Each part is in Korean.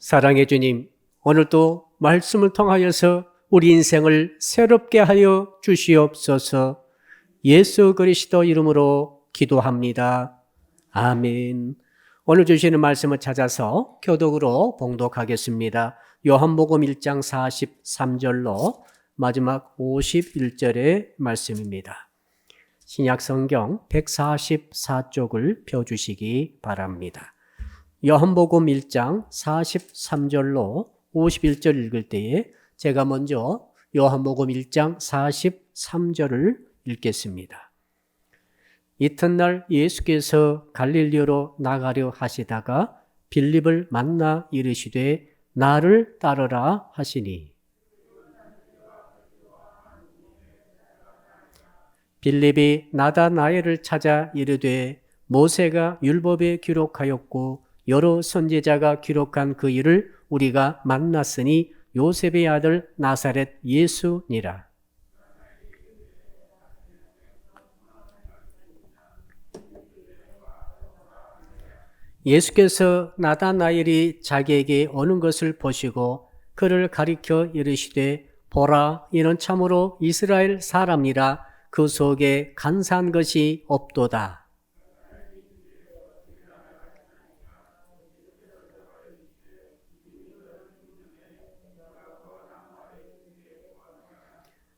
사랑의 주님, 오늘도 말씀을 통하여서 우리 인생을 새롭게 하여 주시옵소서. 예수 그리스도 이름으로 기도합니다. 아멘. 오늘 주시는 말씀을 찾아서 교독으로 봉독하겠습니다. 요한복음 1장 43절로 마지막 51절의 말씀입니다. 신약성경 144쪽을 펴주시기 바랍니다. 요한복음 1장 43절로 51절 읽을 때에 제가 먼저 요한복음 1장 43절을 읽겠습니다. 이튿날 예수께서 갈릴리로 나가려 하시다가 빌립을 만나 이르시되 나를 따르라 하시니 빌립이 나다나엘을 찾아 이르되 모세가 율법에 기록하였고 여러 선지자가 기록한 그 일을 우리가 만났으니 요셉의 아들 나사렛 예수니라. 예수께서 나다나엘이 자기에게 오는 것을 보시고 그를 가리켜 이르시되 보라, 이는 참으로 이스라엘 사람이라. 그 속에 간사한 것이 없도다.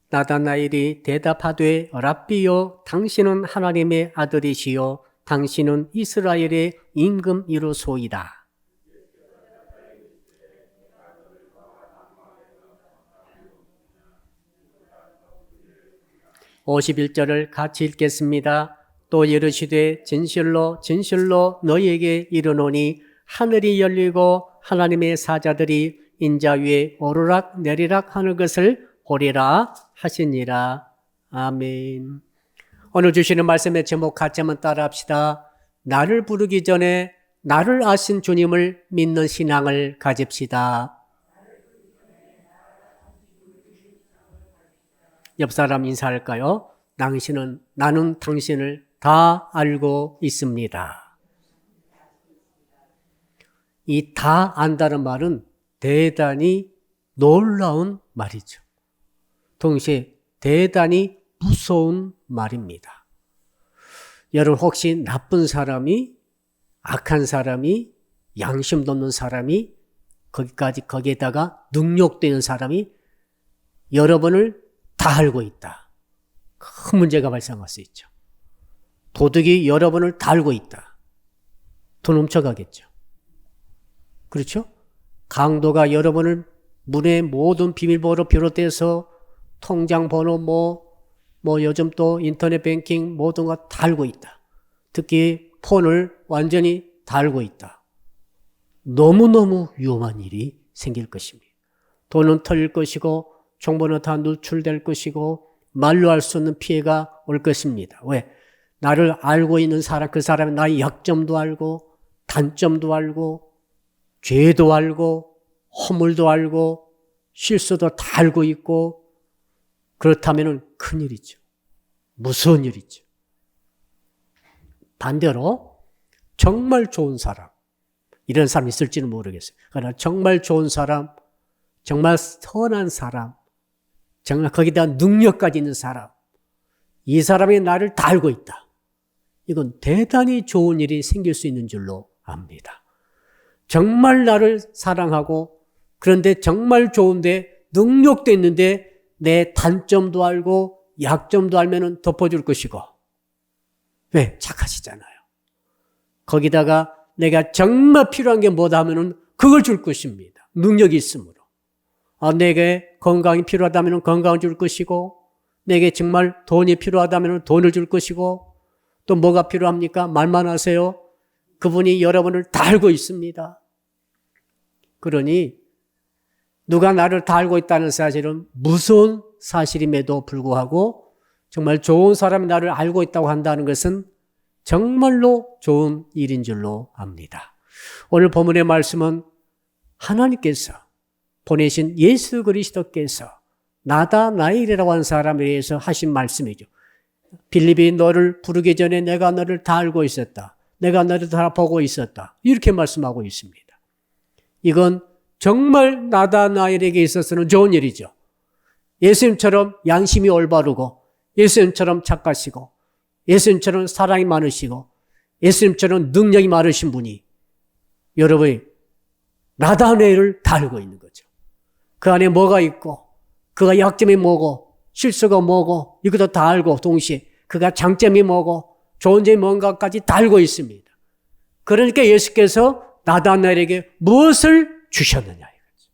나다나엘이 대답하되 랍비여, 당신은 하나님의 아들이시요 당신은 이스라엘의 임금이로소이다. 51절을 같이 읽겠습니다. 또 이르시되 진실로 진실로 너희에게 이르노니 하늘이 열리고 하나님의 사자들이 인자 위에 오르락 내리락 하는 것을 보리라 하시니라. 아멘. 오늘 주시는 말씀의 제목 같이 한번 따라합시다. 나를 부르기 전에 나를 아신 주님을 믿는 신앙을 가집시다. 옆 사람 인사할까요? 나는 당신을 다 알고 있습니다. 이 다 안다는 말은 대단히 놀라운 말이죠. 동시에 대단히 무서운 말입니다. 여러분 혹시 나쁜 사람이, 악한 사람이, 양심도 없는 사람이, 거기에다가 능욕되는 사람이 여러분을 다 알고 있다. 큰 문제가 발생할 수 있죠. 도둑이 여러분을 다 알고 있다. 돈 훔쳐가겠죠. 그렇죠? 강도가 여러분을 문의 모든 비밀번호 비롯해서 통장 번호 요즘 또 인터넷 뱅킹 모든 거 다 알고 있다. 특히 폰을 완전히 다 알고 있다. 너무너무 위험한 일이 생길 것입니다. 돈은 털릴 것이고 정보는 다 누출될 것이고 말로 할 수 없는 피해가 올 것입니다. 왜? 나를 알고 있는 사람, 그 사람이 나의 약점도 알고 단점도 알고 죄도 알고 허물도 알고 실수도 다 알고 있고 그렇다면 큰일이죠. 무서운 일이죠. 반대로 정말 좋은 사람, 이런 사람 있을지는 모르겠어요. 그러나 정말 좋은 사람, 정말 선한 사람, 정말 거기다 능력까지 있는 사람, 이 사람이 나를 다 알고 있다. 이건 대단히 좋은 일이 생길 수 있는 줄로 압니다. 정말 나를 사랑하고 그런데 정말 좋은데 능력도 있는데 내 단점도 알고 약점도 알면 덮어줄 것이고. 왜? 착하시잖아요. 거기다가 내가 정말 필요한 게 뭐다 하면은 그걸 줄 것입니다. 능력이 있으므로. 내게 건강이 필요하다면 건강을 줄 것이고, 내게 정말 돈이 필요하다면 돈을 줄 것이고, 또 뭐가 필요합니까? 말만 하세요. 그분이 여러분을 다 알고 있습니다. 그러니 누가 나를 다 알고 있다는 사실은 무서운 사실임에도 불구하고 정말 좋은 사람이 나를 알고 있다고 한다는 것은 정말로 좋은 일인 줄로 압니다. 오늘 본문의 말씀은 하나님께서 보내신 예수 그리스도께서 나다나엘이라고 하는 사람에 대해서 하신 말씀이죠. 빌립이 너를 부르기 전에 내가 너를 다 알고 있었다. 내가 너를 다 보고 있었다. 이렇게 말씀하고 있습니다. 이건 정말 나다나엘에게 있어서는 좋은 일이죠. 예수님처럼 양심이 올바르고 예수님처럼 착하시고 예수님처럼 사랑이 많으시고 예수님처럼 능력이 많으신 분이 여러분이 나다나엘을 다 알고 있는 거죠. 그 안에 뭐가 있고 그가 약점이 뭐고 실수가 뭐고 이것도 다 알고 동시에 그가 장점이 뭐고 좋은 점이 뭔가까지 다 알고 있습니다. 그러니까 예수께서 나다나엘에게 무엇을 주셨느냐 이거죠.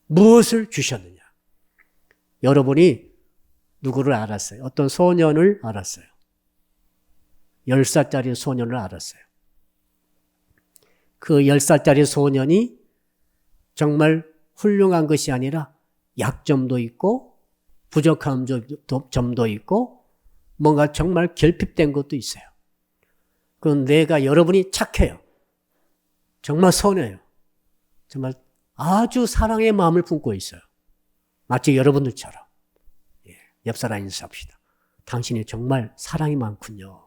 무엇을 주셨느냐. 여러분이 누구를 알았어요? 어떤 소년을 알았어요. 10살짜리 소년을 알았어요. 그 10살짜리 소년이 정말 훌륭한 것이 아니라 약점도 있고 부족한 점도 있고 뭔가 정말 결핍된 것도 있어요. 그건 내가 여러분이 착해요. 정말 선해요. 정말 아주 사랑의 마음을 품고 있어요. 마치 여러분들처럼. 옆 사람 인사합시다. 당신이 정말 사랑이 많군요.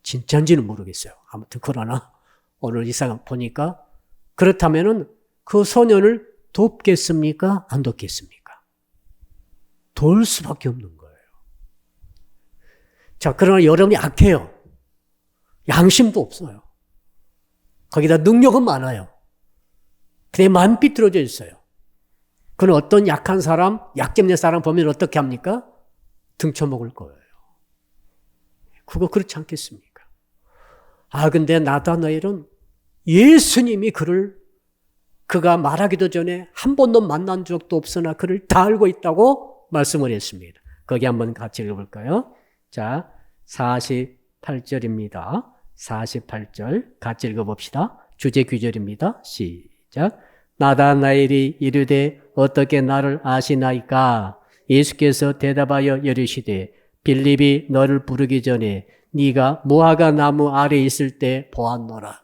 진짜인지는 모르겠어요. 아무튼 그러나 오늘 이상 보니까 그렇다면은 그 소년을 돕겠습니까? 안 돕겠습니까? 도울 수밖에 없는 거예요. 자, 그러나 여러분이 악해요. 양심도 없어요. 거기다 능력은 많아요. 근데 마음 삐뚤어져 있어요. 그는 어떤 약한 사람, 약점 있는 사람 보면 어떻게 합니까? 등쳐먹을 거예요. 그거 그렇지 않겠습니까? 근데 나다나엘은 예수님이 그가 말하기도 전에 한 번도 만난 적도 없으나 그를 다 알고 있다고 말씀을 했습니다. 거기 한번 같이 읽어볼까요? 자, 48절입니다. 48절 같이 읽어봅시다. 주제 귀절입니다. 시작. 나다나엘이 이르되 어떻게 나를 아시나이까? 예수께서 대답하여 이르시되 빌립이 너를 부르기 전에 네가 무화과 나무 아래 있을 때 보았노라.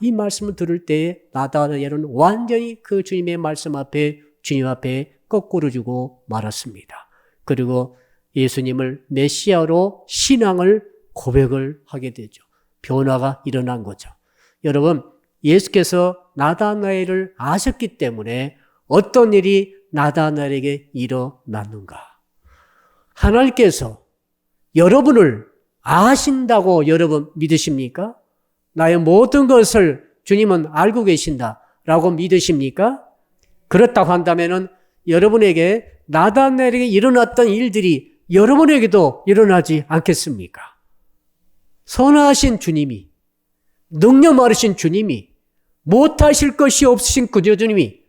이 말씀을 들을 때에 나다나엘은 완전히 그 주님의 말씀 앞에 주님 앞에 거꾸로 주고 말았습니다. 그리고 예수님을 메시아로 신앙을 고백을 하게 되죠. 변화가 일어난 거죠. 여러분, 예수께서 나다나엘을 아셨기 때문에 어떤 일이 나다나엘에게 일어났는가? 하나님께서 여러분을 아신다고 여러분 믿으십니까? 나의 모든 것을 주님은 알고 계신다라고 믿으십니까? 그렇다고 한다면은 여러분에게 나다나엘에게 일어났던 일들이 여러분에게도 일어나지 않겠습니까? 선하신 주님이, 능력 많으신 주님이, 못하실 것이 없으신 그 주님이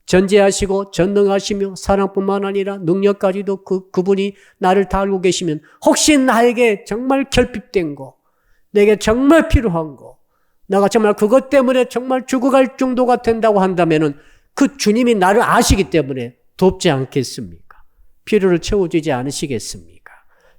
전지하시고 전능하시며 사랑뿐만 아니라 능력까지도 그분이 나를 다 알고 계시면 혹시 나에게 정말 결핍된 거, 내게 정말 필요한 거, 내가 정말 그것 때문에 정말 죽어갈 정도가 된다고 한다면은 그 주님이 나를 아시기 때문에 돕지 않겠습니까? 필요를 채워주지 않으시겠습니까?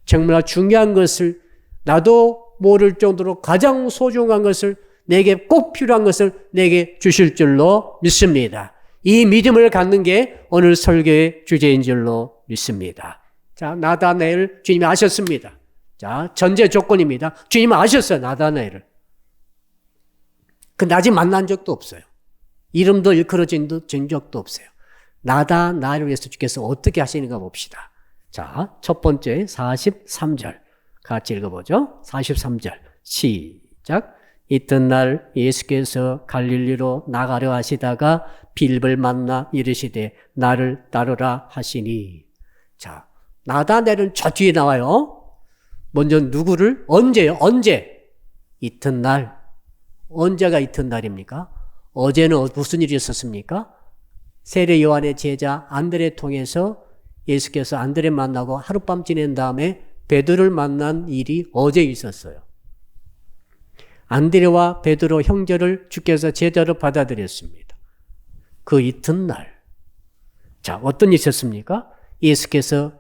정말 중요한 것을 나도 모를 정도로 가장 소중한 것을 내게 꼭 필요한 것을 내게 주실 줄로 믿습니다. 이 믿음을 갖는 게 오늘 설교의 주제인 줄로 믿습니다. 자, 나다나엘 주님이 아셨습니다. 자, 전제 조건입니다. 주님은 아셨어요, 나다나엘을. 근데 아직 만난 적도 없어요. 이름도 일컬어진 적도 없어요. 나다나엘을 위해서 주께서 어떻게 하시는가 봅시다. 자, 첫 번째 43절 같이 읽어보죠. 43절 시작. 이튿날 예수께서 갈릴리로 나가려 하시다가 빌립을 만나 이르시되 나를 따르라 하시니. 자, 나다나엘은 저 뒤에 나와요. 먼저 누구를? 언제요? 언제? 이튿날. 언제가 이튿날입니까? 어제는 무슨 일이 있었습니까? 세례 요한의 제자 안드레 통해서 예수께서 안드레 만나고 하룻밤 지낸 다음에 베드로를 만난 일이 어제 있었어요. 안드레와 베드로 형제를 주께서 제자로 받아들였습니다. 그 이튿날. 자, 어떤 일이 있었습니까? 예수께서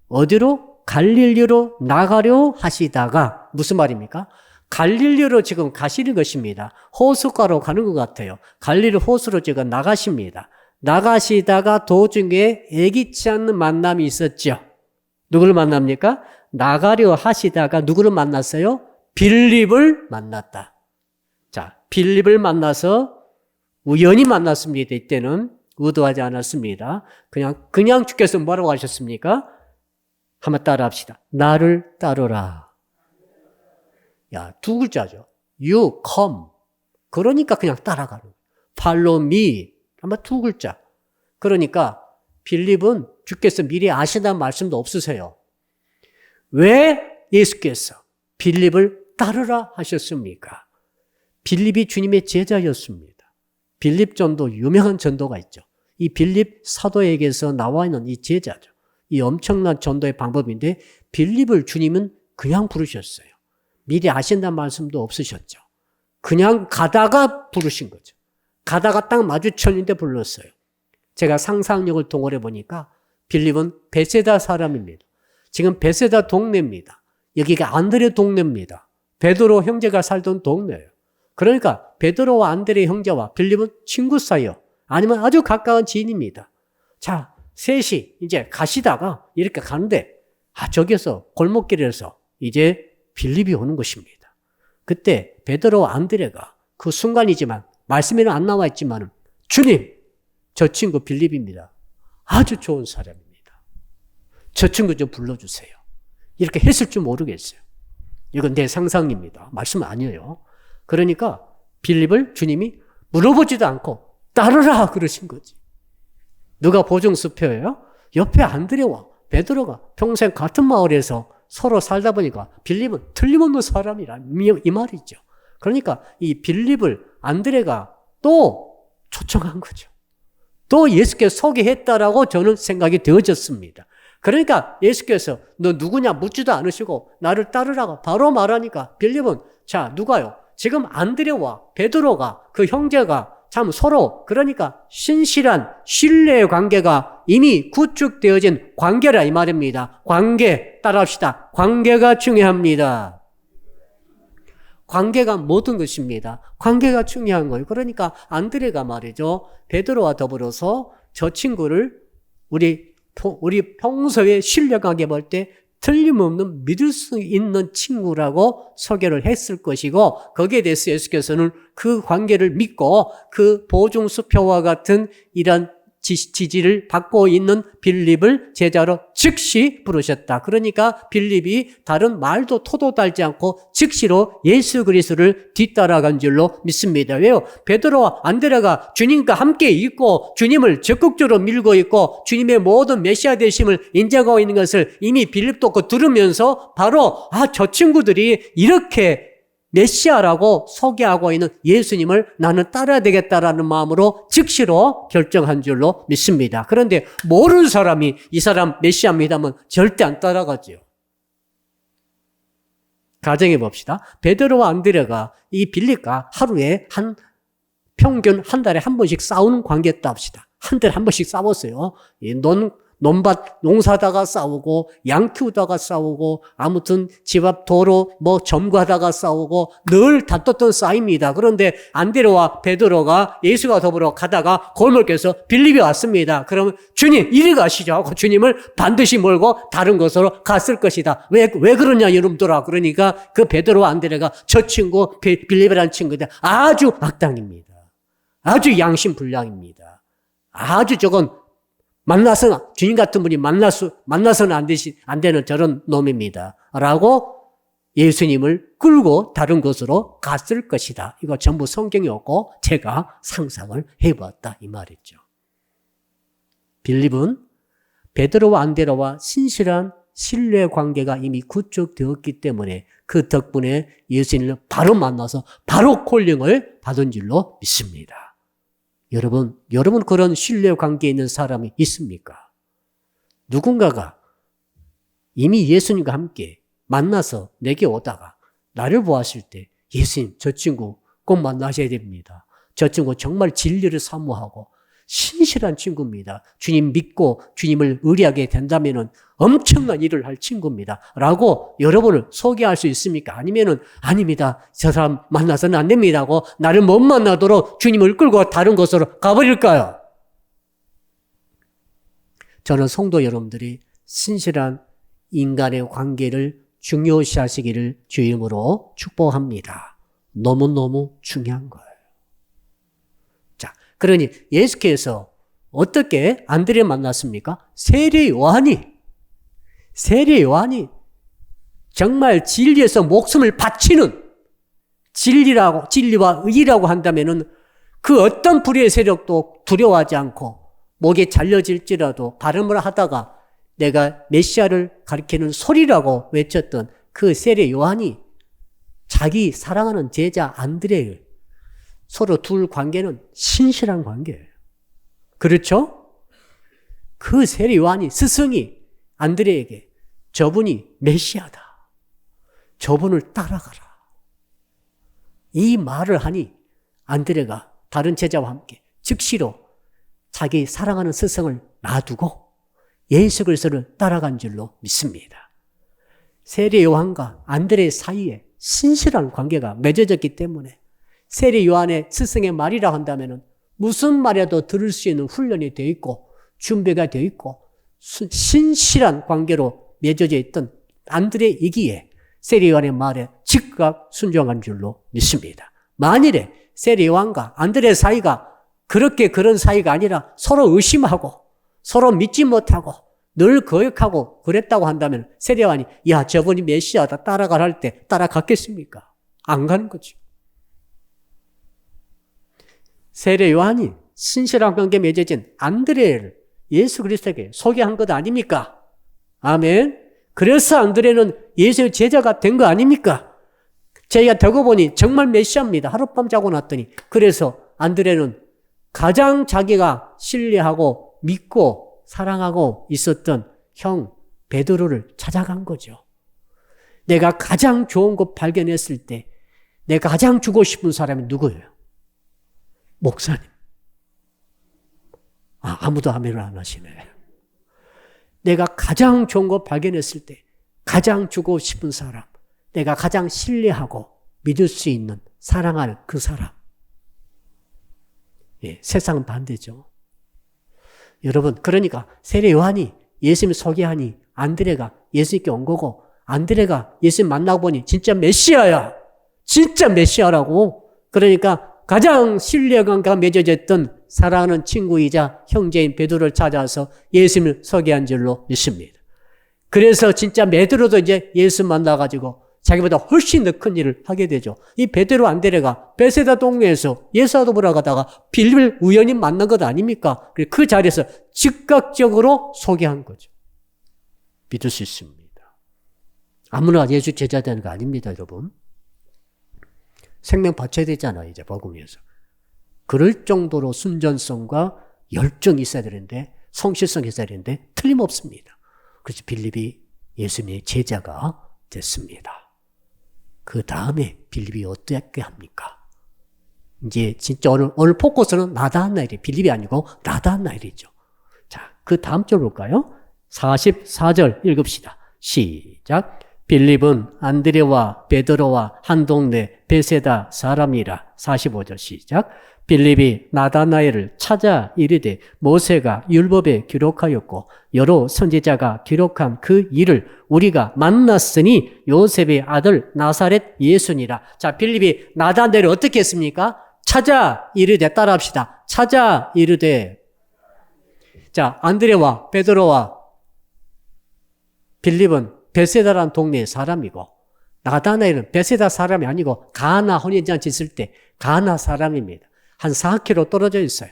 어디로? 갈릴리로 나가려 하시다가 무슨 말입니까? 갈릴리로 지금 가시는 것입니다. 호숫가로 가는 것 같아요. 갈릴리 호수로 지금 나가십니다. 나가시다가 도중에 예기치 않는 만남이 있었죠. 누구를 만납니까? 나가려 하시다가 누구를 만났어요? 빌립을 만났다. 자, 빌립을 만나서 우연히 만났습니다. 이때는 의도하지 않았습니다. 그냥 주께서 뭐라고 하셨습니까? 한번 따라 합시다. 나를 따르라. 야, 두 글자죠. You come. 그러니까 그냥 따라가는 거예요. Follow me. 아마 두 글자. 그러니까 빌립은 주께서 미리 아시다는 말씀도 없으세요. 왜 예수께서 빌립을 따르라 하셨습니까? 빌립이 주님의 제자였습니다. 빌립 전도, 유명한 전도가 있죠. 이 빌립 사도에게서 나와 있는 이 제자죠. 이 엄청난 전도의 방법인데 빌립을 주님은 그냥 부르셨어요. 미리 아신다는 말씀도 없으셨죠. 그냥 가다가 부르신 거죠. 가다가 딱 마주쳤는데 불렀어요. 제가 상상력을 동원해 보니까 빌립은 베세다 사람입니다. 지금 베세다 동네입니다. 여기가 안드레 동네입니다. 베드로 형제가 살던 동네예요. 그러니까 베드로와 안드레 형제와 빌립은 친구 사이요. 아니면 아주 가까운 지인입니다. 자, 셋이 이제 가시다가 이렇게 가는데 저기서 골목길에서 이제 빌립이 오는 것입니다. 그때 베드로와 안드레가 그 순간이지만 말씀에는 안 나와 있지만 주님, 저 친구 빌립입니다. 아주 좋은 사람입니다. 저 친구 좀 불러주세요. 이렇게 했을 줄 모르겠어요. 이건 내 상상입니다. 말씀은 아니에요. 그러니까 빌립을 주님이 물어보지도 않고 따르라 그러신 거지. 누가 보증수표예요? 옆에 안드레와 베드로가 평생 같은 마을에서 서로 살다 보니까 빌립은 틀림없는 사람이라 이 말이죠. 그러니까 이 빌립을 안드레가 또 초청한 거죠. 또 예수께서 소개했다라고 저는 생각이 되어졌습니다. 그러니까 예수께서 너 누구냐 묻지도 않으시고 나를 따르라고 바로 말하니까 빌립은 자 누가요? 지금 안드레와 베드로가 그 형제가 참 서로 그러니까 신실한 신뢰의 관계가 이미 구축되어진 관계라 이 말입니다. 관계 따라합시다. 관계가 중요합니다. 관계가 모든 것입니다. 관계가 중요한 거예요. 그러니까 안드레가 말이죠. 베드로와 더불어서 저 친구를 우리 평소에 신뢰관계 볼 때 틀림없는 믿을 수 있는 친구라고 소개를 했을 것이고 거기에 대해서 예수께서는 그 관계를 믿고 그 보증수표와 같은 이런 지지를 받고 있는 빌립을 제자로 즉시 부르셨다. 그러니까 빌립이 다른 말도 토도 달지 않고 즉시로 예수 그리스도를 뒤따라간 줄로 믿습니다. 왜요? 베드로와 안드레가 주님과 함께 있고 주님을 적극적으로 밀고 있고 주님의 모든 메시아 되심을 인정하고 있는 것을 이미 빌립도 들으면서 바로 저 친구들이 이렇게 메시아라고 소개하고 있는 예수님을 나는 따라야 되겠다라는 마음으로 즉시로 결정한 줄로 믿습니다. 그런데 모르는 사람이 이 사람 메시아입니다 하면 절대 안 따라가죠. 가정해 봅시다. 베드로와 안드레가 이 빌립과 하루에 평균 한 달에 한 번씩 싸우는 관계였다 합시다. 한 달에 한 번씩 싸웠어요. 논밭 농사다가 싸우고 양 키우다가 싸우고 아무튼 집 앞 도로 점거하다가 싸우고 늘 다퉜던 싸입니다. 그런데 안드레와 베드로가 예수가 더불어 가다가 골목에서 빌립이 왔습니다. 그러면 주님 이리 가시죠 하고 주님을 반드시 몰고 다른 곳으로 갔을 것이다. 왜 그러냐 여러분들아. 그러니까 그 베드로와 안드레가 저 친구 빌립이라는 친구들 아주 악당입니다. 아주 양심불량입니다. 아주 저건 주님 같은 분이 만나서는 안 되는 저런 놈입니다. 라고 예수님을 끌고 다른 곳으로 갔을 것이다. 이거 전부 성경이 없고 제가 상상을 해봤다. 이 말이죠. 빌립은 베드로와 안드레와 신실한 신뢰 관계가 이미 구축되었기 때문에 그 덕분에 예수님을 바로 만나서 바로 콜링을 받은 줄로 믿습니다. 여러분 그런 신뢰 관계에 있는 사람이 있습니까? 누군가가 이미 예수님과 함께 만나서 내게 오다가 나를 보았을 때 예수님 저 친구 꼭 만나셔야 됩니다. 저 친구 정말 진리를 사모하고 신실한 친구입니다. 주님 믿고 주님을 의뢰하게 된다면 엄청난 일을 할 친구입니다. 라고 여러분을 소개할 수 있습니까? 아니면은 아닙니다. 저 사람 만나서는 안 됩니다. 하고 나를 못 만나도록 주님을 끌고 다른 곳으로 가버릴까요? 저는 성도 여러분들이 신실한 인간의 관계를 중요시하시기를 주의 이름으로 축복합니다. 너무너무 중요한 거예요. 그러니 예수께서 어떻게 안드레를 만났습니까? 세례 요한이 정말 진리에서 목숨을 바치는 진리와 의라고 한다면은 그 어떤 불의의 세력도 두려워하지 않고 목에 잘려질지라도 발음을 하다가 내가 메시아를 가리키는 소리라고 외쳤던 그 세례 요한이 자기 사랑하는 제자 안드레를 서로 둘 관계는 신실한 관계예요. 그렇죠? 그 세례 요한이 스승이 안드레에게 저분이 메시아다. 저분을 따라가라. 이 말을 하니 안드레가 다른 제자와 함께 즉시로 자기 사랑하는 스승을 놔두고 예수 그리스도를 따라간 줄로 믿습니다. 세례 요한과 안드레 사이에 신실한 관계가 맺어졌기 때문에 세례 요한의 스승의 말이라 한다면 무슨 말이라도 들을 수 있는 훈련이 되어 있고 준비가 되어 있고 신실한 관계로 맺어져 있던 안드레이기에 세례 요한의 말에 즉각 순종한 줄로 믿습니다. 만일에 세례 요한과 안드레 사이가 그런 사이가 아니라 서로 의심하고 서로 믿지 못하고 늘 거역하고 그랬다고 한다면 세례 요한이 야 저분이 메시아다 따라가라 할 때 따라갔겠습니까? 안 가는 거죠. 세례 요한이 신실한 관계에 맺어진 안드레를 예수 그리스도에게 소개한 것 아닙니까? 아멘. 그래서 안드레는 예수의 제자가 된 거 아닙니까? 제가 되고 보니 정말 메시아입니다. 하룻밤 자고 났더니. 그래서 안드레는 가장 자기가 신뢰하고 믿고 사랑하고 있었던 형 베드로를 찾아간 거죠. 내가 가장 좋은 것 발견했을 때 내가 가장 주고 싶은 사람이 누구예요? 목사님. 아무도 아멘을 안 하시네. 내가 가장 좋은 것 발견했을 때 가장 주고 싶은 사람, 내가 가장 신뢰하고 믿을 수 있는 사랑할 그 사람. 예, 세상은 반대죠. 여러분, 그러니까 세례 요한이 예수님을 소개하니 안드레가 예수님께 온 거고 안드레가 예수님 만나고 보니 진짜 메시아야. 진짜 메시아라고. 그러니까 가장 신뢰관계가 맺어졌던 사랑하는 친구이자 형제인 베드로를 찾아서 예수님을 소개한 줄로 믿습니다. 그래서 진짜 베드로도 이제 예수 만나가지고 자기보다 훨씬 더 큰 일을 하게 되죠. 이 베드로 안드레가 베세다 동네에서 예수도 보러 가다가 빌립을 우연히 만난 것 아닙니까? 그 자리에서 즉각적으로 소개한 거죠. 믿을 수 있습니다. 아무나 예수 제자 되는 거 아닙니다, 여러분. 생명 바쳐야 되잖아요, 이제 복음에서. 그럴 정도로 순전성과 열정이 있어야 되는데, 성실성이 있어야 되는데 틀림없습니다. 그래서 빌립이 예수님의 제자가 됐습니다. 그 다음에 빌립이 어떻게 합니까? 이제 진짜 오늘 포커스는 나다나엘이 빌립이 아니고 나다나엘이죠. 자, 그 다음 절 볼까요? 44절 읽읍시다. 시작. 빌립은 안드레와 베드로와 한 동네 베세다 사람이라. 45절 시작. 빌립이 나다나엘을 찾아 이르되 모세가 율법에 기록하였고 여러 선지자가 기록한 그 일을 우리가 만났으니 요셉의 아들 나사렛 예수니라. 자, 빌립이 나다나엘을 어떻게 했습니까? 찾아 이르되. 따라합시다. 찾아 이르되. 자, 안드레와 베드로와 빌립은 베세다라는 동네의 사람이고 나다나엘은 베세다 사람이 아니고 가나 혼인잔치 있을 때 가나 사람입니다. 한 4km 떨어져 있어요.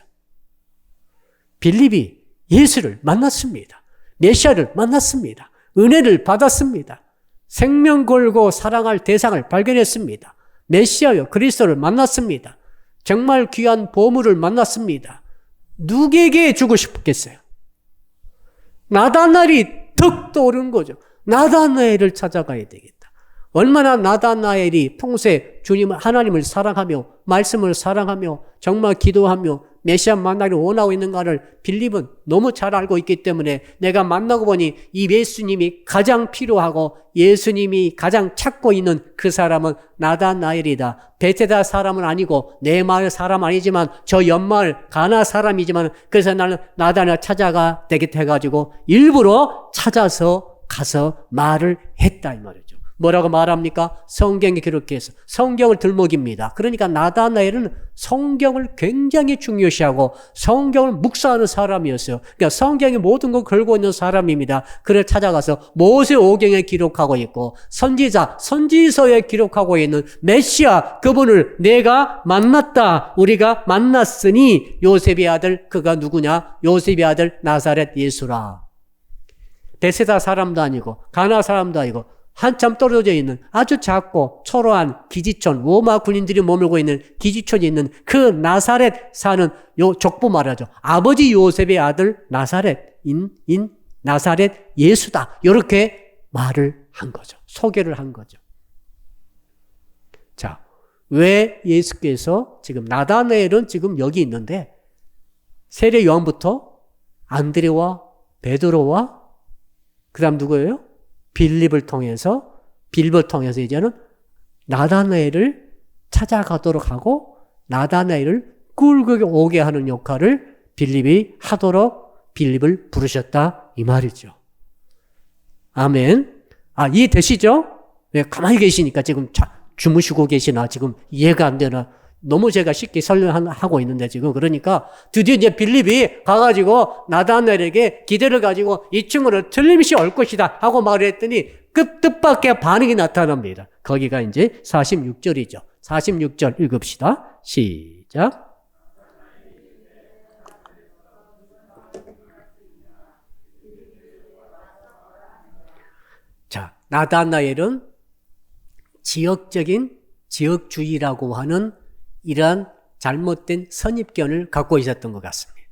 빌립이 예수를 만났습니다. 메시아를 만났습니다. 은혜를 받았습니다. 생명 걸고 사랑할 대상을 발견했습니다. 메시아요 그리스도를 만났습니다. 정말 귀한 보물을 만났습니다. 누구에게 주고 싶겠어요? 나다나엘이 턱 떠오른 거죠. 나다나엘을 찾아가야 되겠다. 얼마나 나다나엘이 평소에 주님을 하나님을 사랑하며 말씀을 사랑하며 정말 기도하며 메시아 만나기를 원하고 있는가를 빌립은 너무 잘 알고 있기 때문에 내가 만나고 보니 이 예수님이 가장 필요하고 예수님이 가장 찾고 있는 그 사람은 나다나엘이다. 베세다 사람은 아니고 내 마을 사람 아니지만 저 옆마을 가나 사람이지만 그래서 나는 나다나엘 찾아가 되겠다 해가지고 일부러 찾아서 가서 말을 했다 이 말이죠. 뭐라고 말합니까? 성경에 기록해서 성경을 들먹입니다. 그러니까 나다나엘은 성경을 굉장히 중요시하고 성경을 묵상하는 사람이었어요. 그러니까 성경의 모든 걸 걸고 있는 사람입니다. 그를 찾아가서 모세오경에 기록하고 있고 선지자, 선지서에 기록하고 있는 메시아 그분을 내가 만났다. 우리가 만났으니 요셉의 아들 그가 누구냐? 요셉의 아들 나사렛 예수라. 베세다 사람도 아니고 가나 사람도 아니고 한참 떨어져 있는 아주 작고 초라한 기지촌, 로마 군인들이 머물고 있는 기지촌이 있는 그 나사렛 사는 요 족보 말하죠. 아버지 요셉의 아들 나사렛인 나사렛 예수다. 이렇게 말을 한 거죠. 소개를 한 거죠. 자, 왜 예수께서 지금 나다나엘은 지금 여기 있는데 세례 요한부터 안드레와 베드로와 그다음 누구예요? 빌립을 통해서 이제는 나다나엘을 찾아가도록 하고 나다나엘을 끌고 오게 하는 역할을 빌립이 하도록 빌립을 부르셨다 이 말이죠. 아멘. 이해되시죠? 왜 가만히 계시니까 지금 주무시고 계시나 지금 이해가 안 되나 너무 제가 쉽게 설명하고 있는데 지금 그러니까 드디어 이제 빌립이 가가지고 나다나엘에게 기대를 가지고 이 친구는 틀림없이 올 것이다 하고 말을 했더니 뜻밖의 반응이 나타납니다. 거기가 이제 46절이죠. 46절 읽읍시다. 시작. 자, 나다나엘은 지역주의라고 하는 이러한 잘못된 선입견을 갖고 있었던 것 같습니다.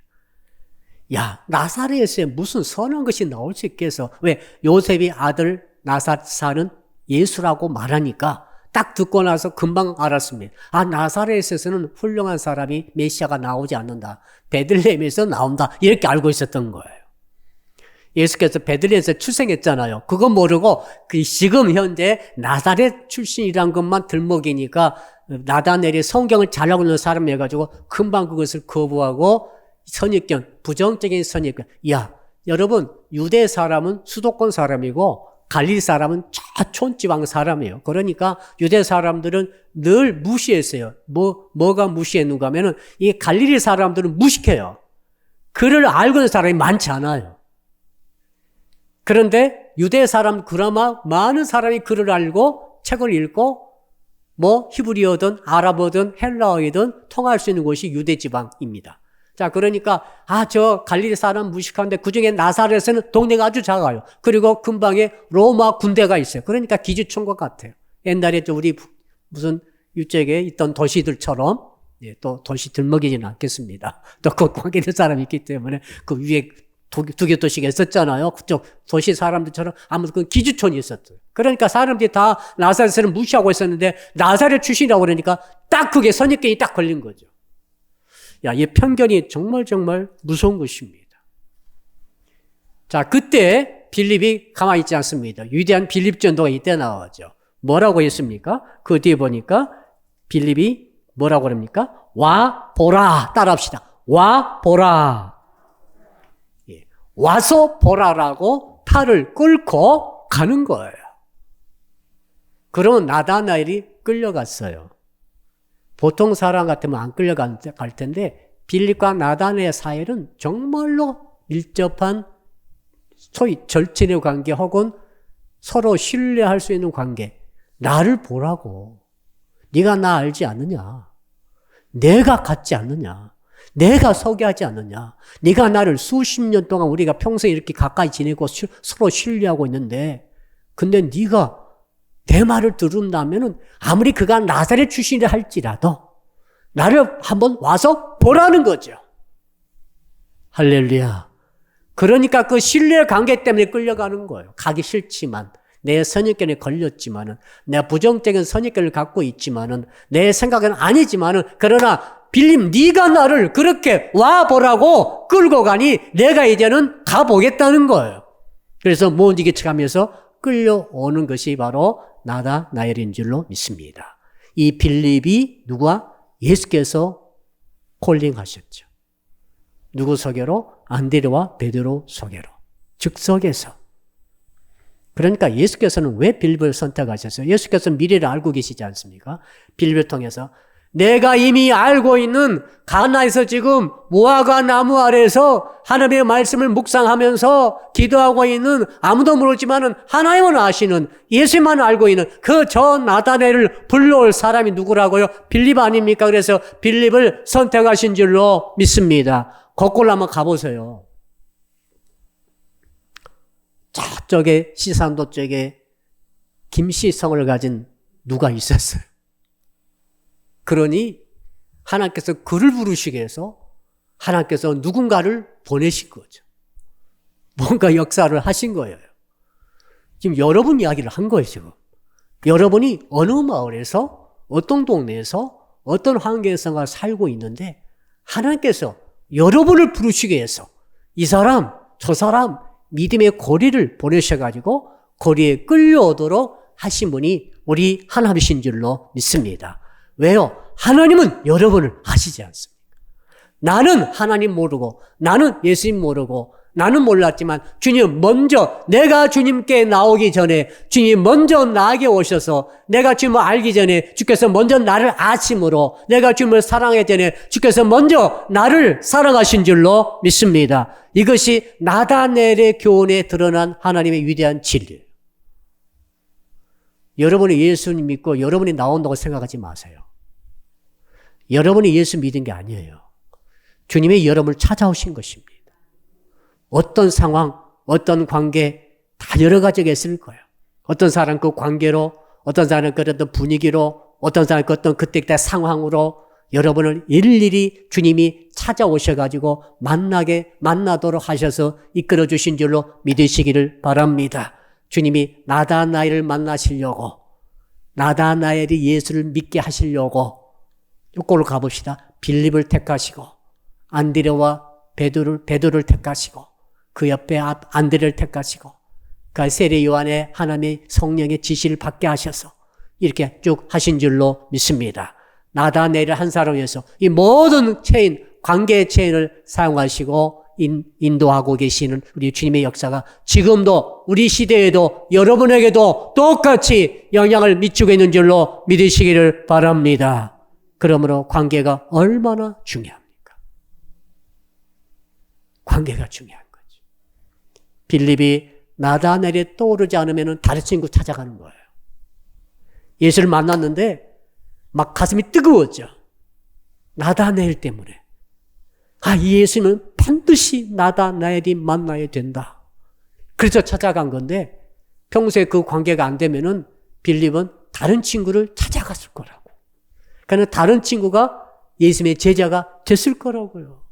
야, 나사렛에 무슨 선한 것이 나올 수 있겠어? 왜? 요셉의 아들 나사렛은 예수라고 말하니까 딱 듣고 나서 금방 알았습니다. 나사렛에서는 훌륭한 사람이 메시아가 나오지 않는다. 베들레헴에서 나온다. 이렇게 알고 있었던 거예요. 예수께서 베들레헴에서 출생했잖아요. 그거 모르고 지금 현재 나사렛 출신이란 것만 들먹이니까 나다나엘이 성경을 잘 알고 있는 사람이 해가지고 금방 그것을 거부하고 선입견, 부정적인 선입견. 야, 여러분 유대 사람은 수도권 사람이고 갈릴리 사람은 촌지방 사람이에요. 그러니까 유대 사람들은 늘 무시했어요. 뭐가 무시했는가 하면은 이 갈릴리 사람들은 무식해요. 그를 알고 있는 사람이 많지 않아요. 그런데 유대 사람 그나마 많은 사람이 그를 알고 책을 읽고 히브리어든 아랍어든 헬라어이든 통할 수 있는 곳이 유대 지방입니다. 자, 그러니까 저 갈릴리 사람 무식한데 그중에 나사렛에는 동네가 아주 작아요. 그리고 근방에 로마 군대가 있어요. 그러니까 기지촌과 같아요. 옛날에 우리 무슨 이쪽에 있던 도시들처럼 또 도시 들먹이지는 않겠습니다. 또 그 관계된 사람이 있기 때문에 그 위에 두 개 도시가 있었잖아요. 그쪽 도시 사람들처럼 아무튼 그 기주촌이 있었어요. 그러니까 사람들이 다 나사렛을 무시하고 있었는데 나사렛 출신이라고 그러니까 딱 그게 선입견이 딱 걸린 거죠. 야, 이 편견이 정말 무서운 것입니다. 자, 그때 빌립이 가만히 있지 않습니다. 위대한 빌립 전도가 이때 나오죠. 뭐라고 했습니까? 그 뒤에 보니까 빌립이 뭐라고 합니까? 와 보라. 따라합시다. 와 보라. 와서 보라라고 팔을 끌고 가는 거예요. 그러면 나다나엘이 끌려갔어요. 보통 사람 같으면 안 끌려갈 텐데 빌립과 나다나엘 사이는 정말로 밀접한 소위 절친의 관계 혹은 서로 신뢰할 수 있는 관계. 나를 보라고. 네가 나 알지 않느냐. 내가 같지 않느냐. 내가 소개하지 않느냐. 네가 나를 수십 년 동안 우리가 평생 이렇게 가까이 지내고 서로 신뢰하고 있는데 근데 네가 내 말을 들은다면은 아무리 그가 나사렛 출신이라 할지라도 나를 한번 와서 보라는 거죠. 할렐루야. 그러니까 그 신뢰 관계 때문에 끌려가는 거예요. 가기 싫지만 내 선입견에 걸렸지만은 내 부정적인 선입견을 갖고 있지만은 내 생각은 아니지만은 그러나 빌립 네가 나를 그렇게 와보라고 끌고 가니 내가 이제는 가보겠다는 거예요. 그래서 못 이기쳐가면서 끌려오는 것이 바로 나다나엘인 줄로 믿습니다. 이 빌립이 누가? 예수께서 콜링하셨죠. 누구 소개로? 안드레와 베드로 소개로. 즉석에서. 그러니까 예수께서는 왜 빌립을 선택하셨어요? 예수께서는 미래를 알고 계시지 않습니까? 빌립을 통해서 내가 이미 알고 있는 가나에서 지금 무화과 나무 아래에서 하나님의 말씀을 묵상하면서 기도하고 있는 아무도 모르지만은 하나님은 아시는 예수만 알고 있는 그 저 나다네를 불러올 사람이 누구라고요? 빌립 아닙니까? 그래서 빌립을 선택하신 줄로 믿습니다. 거꾸로 한번 가보세요. 저쪽에 시산도 쪽에 김씨성을 가진 누가 있었어요. 그러니 하나님께서 그를 부르시게 해서 하나님께서 누군가를 보내신 거죠. 뭔가 역사를 하신 거예요. 지금 여러분 이야기를 한 거예요, 지금. 여러분이 어느 마을에서, 어떤 동네에서, 어떤 환경에서 살고 있는데 하나님께서 여러분을 부르시게 해서 이 사람, 저 사람 믿음의 거리를 보내셔가지고 거리에 끌려오도록 하신 분이 우리 하나님이신 줄로 믿습니다. 왜요? 하나님은 여러분을 아시지 않습니까? 나는 하나님 모르고 나는 예수님 모르고 나는 몰랐지만 주님 먼저 내가 주님께 나오기 전에 주님 먼저 나에게 오셔서 내가 주님을 알기 전에 주께서 먼저 나를 아심으로 내가 주님을 사랑하기 전에 주께서 먼저 나를 사랑하신 줄로 믿습니다. 이것이 나다넬의 교훈에 드러난 하나님의 위대한 진리예요. 여러분이 예수님 믿고 여러분이 나온다고 생각하지 마세요. 여러분이 예수 믿은 게 아니에요. 주님이 여러분을 찾아오신 것입니다. 어떤 상황, 어떤 관계 다 여러 가지가 있을 거예요. 어떤 사람 그 관계로, 어떤 사람 그 어떤 분위기로, 어떤 사람 그 어떤 그때 상황으로 여러분을 일일이 주님이 찾아오셔가지고 만나도록 하셔서 이끌어 주신 줄로 믿으시기를 바랍니다. 주님이 나다나엘을 만나시려고, 나다나엘이 예수를 믿게 하시려고 요꼴로 가봅시다. 빌립을 택하시고 안드레와 베드로를 택하시고 그 옆에 안드레를 택하시고 그 세례 요한의 하나님의 성령의 지시를 받게 하셔서 이렇게 쭉 하신 줄로 믿습니다. 나다넬을 한 사람을 위해서 이 모든 체인, 관계의 체인을 사용하시고 인도하고 계시는 우리 주님의 역사가 지금도 우리 시대에도 여러분에게도 똑같이 영향을 미치고 있는 줄로 믿으시기를 바랍니다. 그러므로 관계가 얼마나 중요합니까? 관계가 중요한 거죠. 빌립이 나다넬이 떠오르지 않으면 다른 친구 찾아가는 거예요. 예수를 만났는데 막 가슴이 뜨거웠죠. 나다넬 때문에. 이 예수는 반드시 나다넬이 만나야 된다. 그래서 찾아간 건데 평소에 그 관계가 안 되면은 빌립은 다른 친구를 찾아갔을 거라고. 그러니까 다른 친구가 예수님의 제자가 됐을 거라고요.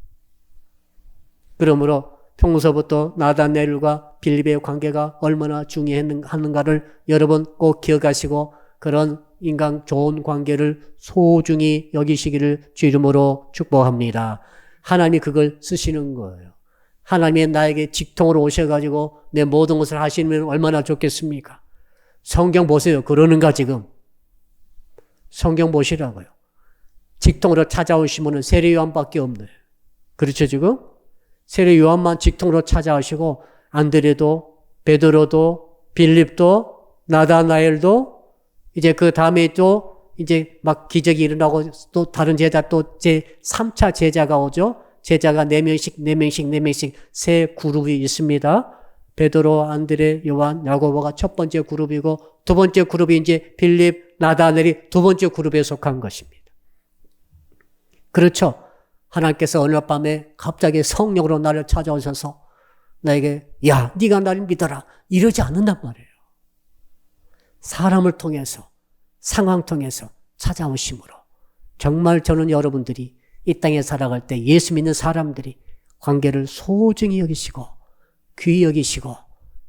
그러므로 평소부터 나다넬과 빌립의 관계가 얼마나 중요했는가를 여러분 꼭 기억하시고 그런 인간 좋은 관계를 소중히 여기시기를 주 이름으로 축복합니다. 하나님이 그걸 쓰시는 거예요. 하나님이 나에게 직통으로 오셔가지고 내 모든 것을 하시면 얼마나 좋겠습니까? 성경 보세요. 그러는가 지금? 성경 보시라고요. 직통으로 찾아오시면 세례 요한밖에 없네요. 그렇죠 지금? 세례 요한만 직통으로 찾아오시고 안드레도 베드로도 빌립도 나다나엘도 이제 그 다음에 또 이제 막 기적이 일어나고 또 다른 제자 또 제 3차 제자가 오죠. 제자가 4명씩 세 그룹이 있습니다. 베드로, 안드레, 요한, 야고보가 첫 번째 그룹이고 두 번째 그룹이 이제 빌립, 나다넬이 두 번째 그룹에 속한 것입니다. 그렇죠. 하나님께서 어느 밤에 갑자기 성령으로 나를 찾아오셔서 나에게 야, 네가 나를 믿어라 이러지 않는단 말이에요. 사람을 통해서 상황 통해서 찾아오심으로 정말 저는 여러분들이 이 땅에 살아갈 때 예수 믿는 사람들이 관계를 소중히 여기시고 귀히 여기시고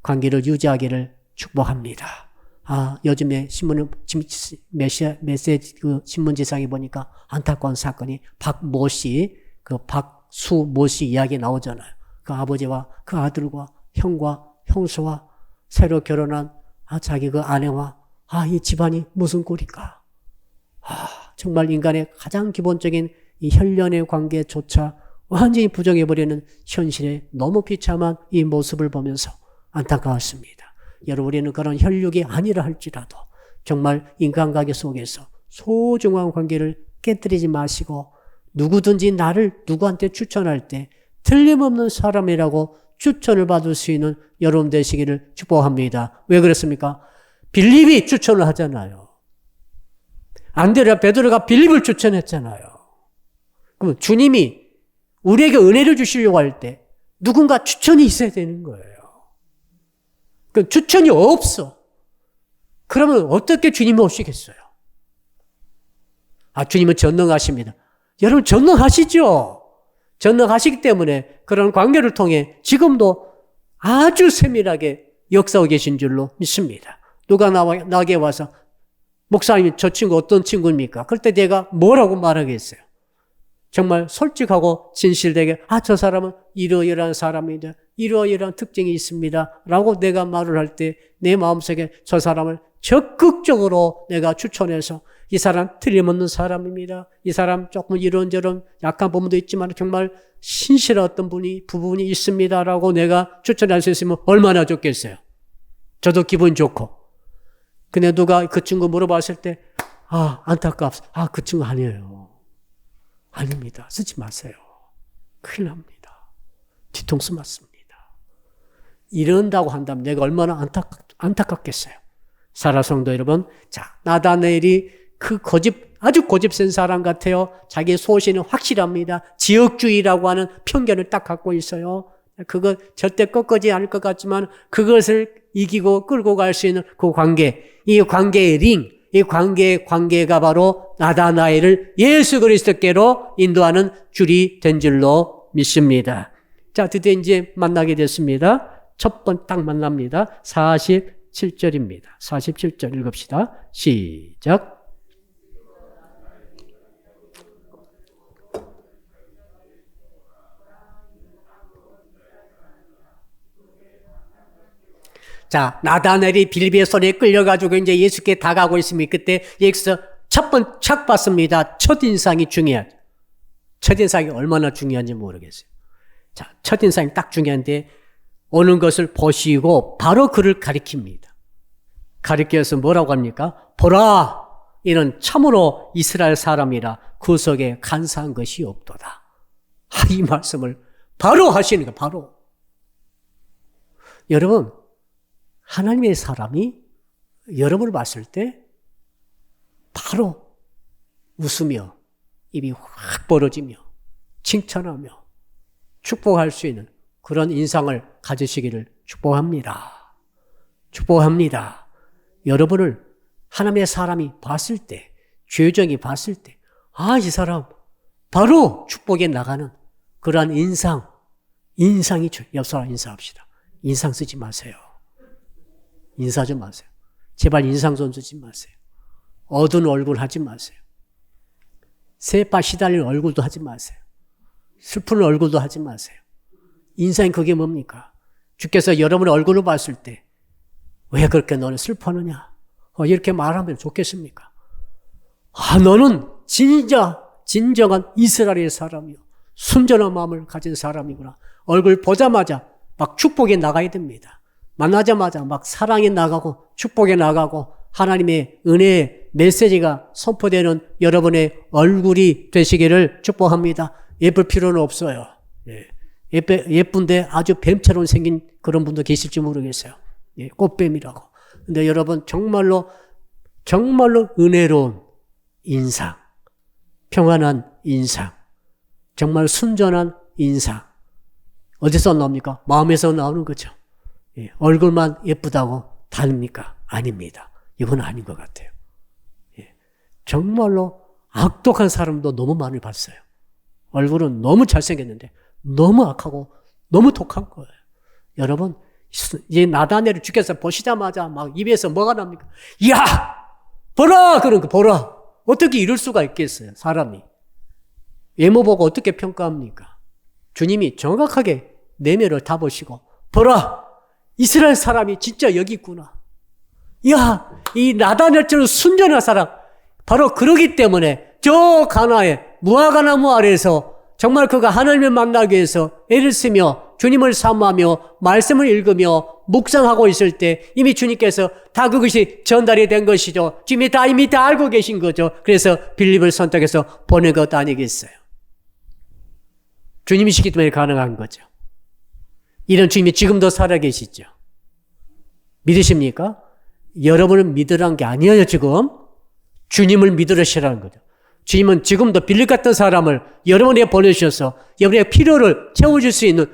관계를 유지하기를 축복합니다. 요즘에 메시지 그 신문지상에 보니까 안타까운 사건이 박모 씨, 그 박수 모 씨 이야기 나오잖아요. 그 아버지와 그 아들과 형과 형수와 새로 결혼한 자기 그 아내와 이 집안이 무슨 꼴일까? 정말 인간의 가장 기본적인 이 혈연의 관계조차 완전히 부정해버리는 현실에 너무 비참한 이 모습을 보면서 안타까웠습니다. 여러분 우리는 그런 혈육이 아니라 할지라도 정말 인간관계 속에서 소중한 관계를 깨뜨리지 마시고 누구든지 나를 누구한테 추천할 때 틀림없는 사람이라고 추천을 받을 수 있는 여러분 되시기를 축복합니다. 왜 그랬습니까? 빌립이 추천을 하잖아요. 안드레아 베드로가 빌립을 추천했잖아요. 그럼 주님이 우리에게 은혜를 주시려고 할 때 누군가 추천이 있어야 되는 거예요. 그 추천이 없어. 그러면 어떻게 주님이 오시겠어요? 주님은 전능하십니다. 여러분 전능하시죠? 전능하시기 때문에 그런 관계를 통해 지금도 아주 세밀하게 역사하고 계신 줄로 믿습니다. 누가 나에게 와서 목사님 저 친구 어떤 친구입니까? 그럴 때 내가 뭐라고 말하겠어요? 정말 솔직하고 진실되게 저 사람은 이러이러한 사람입니다. 이러이러한 특징이 있습니다. 라고 내가 말을 할 때 내 마음속에 저 사람을 적극적으로 내가 추천해서 이 사람 틀림없는 사람입니다. 이 사람 조금 이런저런 약한 부분도 있지만 정말 신실한 어떤 부분이 있습니다. 라고 내가 추천할 수 있으면 얼마나 좋겠어요. 저도 기분 좋고. 근데 누가 그 친구 물어봤을 때 안타깝습니다. 그 친구 아니에요. 아닙니다. 쓰지 마세요. 큰일 납니다. 뒤통수 맞습니다. 이런다고 한다면 내가 얼마나 안타깝겠어요. 사라 성도 여러분, 나다나엘이 아주 고집센 사람 같아요. 자기 소신은 확실합니다. 지역주의라고 하는 편견을 딱 갖고 있어요. 그거 절대 꺾이지 않을 것 같지만 그것을 이기고 끌고 갈 수 있는 그 관계, 이 관계의 이 관계가 바로 나다나엘을 예수 그리스도께로 인도하는 줄이 된 줄로 믿습니다. 드디어 이제 만나게 됐습니다. 첫 번 딱 만납니다. 47절입니다. 47절 읽읍시다. 시작. 나다나엘이 빌립의 손에 끌려가지고 이제 예수께 다가가고 있습니다. 그때 여기서 첫 번 착 봤습니다. 첫인상이 중요하죠. 첫인상이 얼마나 중요한지 모르겠어요. 첫인상이 딱 중요한데 오는 것을 보시고 바로 그를 가리킵니다. 가리켜서 뭐라고 합니까? 보라! 이는 참으로 이스라엘 사람이라 그 속에 간사한 것이 없도다. 이 말씀을 바로 하시는 거예요. 바로. 여러분, 하나님의 사람이 여러분을 봤을 때 바로 웃으며 입이 확 벌어지며 칭찬하며 축복할 수 있는 그런 인상을 가지시기를 축복합니다. 축복합니다. 여러분을 하나님의 사람이 봤을 때, 죄정이 봤을 때, 이 사람 바로 축복에 나가는 그러한 인상이 옆 사람 인사합시다. 인상 쓰지 마세요. 인사 좀 마세요. 제발 인상 좀 쓰지 마세요. 어두운 얼굴 하지 마세요. 세파 시달린 얼굴도 하지 마세요. 슬픈 얼굴도 하지 마세요. 인상이 그게 뭡니까? 주께서 여러분의 얼굴을 봤을 때 왜 그렇게 너는 슬퍼하느냐? 이렇게 말하면 좋겠습니까? 너는 진정한 이스라엘의 사람이요. 순전한 마음을 가진 사람이구나. 얼굴 보자마자 막 축복에 나가야 됩니다. 만나자마자 막 사랑에 나가고 축복에 나가고 하나님의 은혜의 메시지가 선포되는 여러분의 얼굴이 되시기를 축복합니다. 예쁠 필요는 없어요. 예쁜데 아주 뱀처럼 생긴 그런 분도 계실지 모르겠어요. 꽃뱀이라고. 근데 여러분 정말로 은혜로운 인상, 평안한 인상, 정말 순전한 인상. 어디서 나옵니까? 마음에서 나오는 거죠. 얼굴만 예쁘다고 다릅니까? 아닙니다. 이건 아닌 것 같아요. 정말로 악독한 사람도 너무 많이 봤어요. 얼굴은 너무 잘생겼는데 너무 악하고 너무 독한 거예요. 여러분, 이 나다나엘을 주께서 보시자마자 막 입에서 뭐가 납니까? 야! 보라! 그런 거 보라! 어떻게 이럴 수가 있겠어요, 사람이. 외모 보고 어떻게 평가합니까? 주님이 정확하게 내면을 다 보시고, 보라! 이스라엘 사람이 진짜 여기 있구나. 야! 이 나다나엘처럼 순전한 사람, 바로 그러기 때문에 저 가나에, 무화과나무 아래에서 정말 그가 하나님을 만나기 위해서 애를 쓰며 주님을 사모하며 말씀을 읽으며 묵상하고 있을 때 이미 주님께서 다 그것이 전달이 된 것이죠. 주님이 이미 다 알고 계신 거죠. 그래서 빌립을 선택해서 보낸 것 아니겠어요. 주님이시기 때문에 가능한 거죠. 이런 주님이 지금도 살아계시죠. 믿으십니까? 여러분을 믿으라는 게 아니에요, 지금. 주님을 믿으시라는 거죠. 주님은 지금도 빌립 같은 사람을 여러분에게 보내주셔서 여러분의 필요를 채워줄 수 있는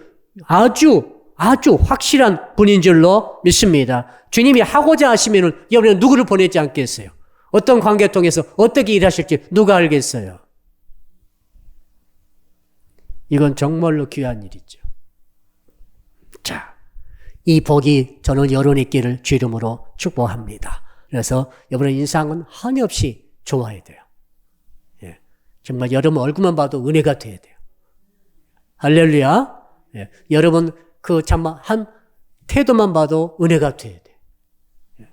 아주 확실한 분인 줄로 믿습니다. 주님이 하고자 하시면 여러분은 누구를 보내지 않겠어요? 어떤 관계 통해서 어떻게 일하실지 누가 알겠어요? 이건 정말로 귀한 일이죠. 자, 이 복이 저는 여러분의 있기를 주 이름으로 축복합니다. 그래서 여러분의 인상은 한없이 좋아야 돼요. 예, 정말 여러분 얼굴만 봐도 은혜가 돼야 돼요. 할렐루야. 예, 여러분 한 태도만 봐도 은혜가 돼야 돼요. 예,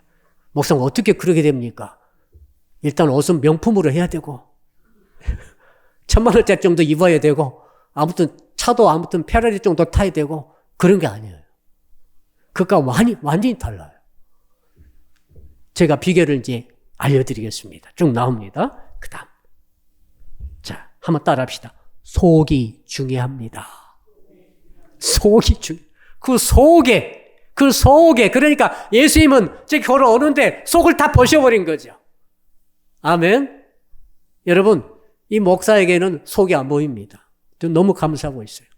목사님 어떻게 그러게 됩니까? 일단 옷은 명품으로 해야 되고 1,000만 원짜리 정도 입어야 되고 아무튼 차도 페라리 정도 타야 되고 그런 게 아니에요. 그것과 완전히 달라요. 제가 비결을 이제 알려드리겠습니다. 쭉 나옵니다. 그 다음. 자, 한번 따라 합시다. 속이 중요합니다. 그 속에, 그러니까 예수님은 제 걸어오는데 속을 다 벗어버린 거죠. 아멘. 여러분, 이 목사에게는 속이 안 보입니다. 너무 감사하고 있어요.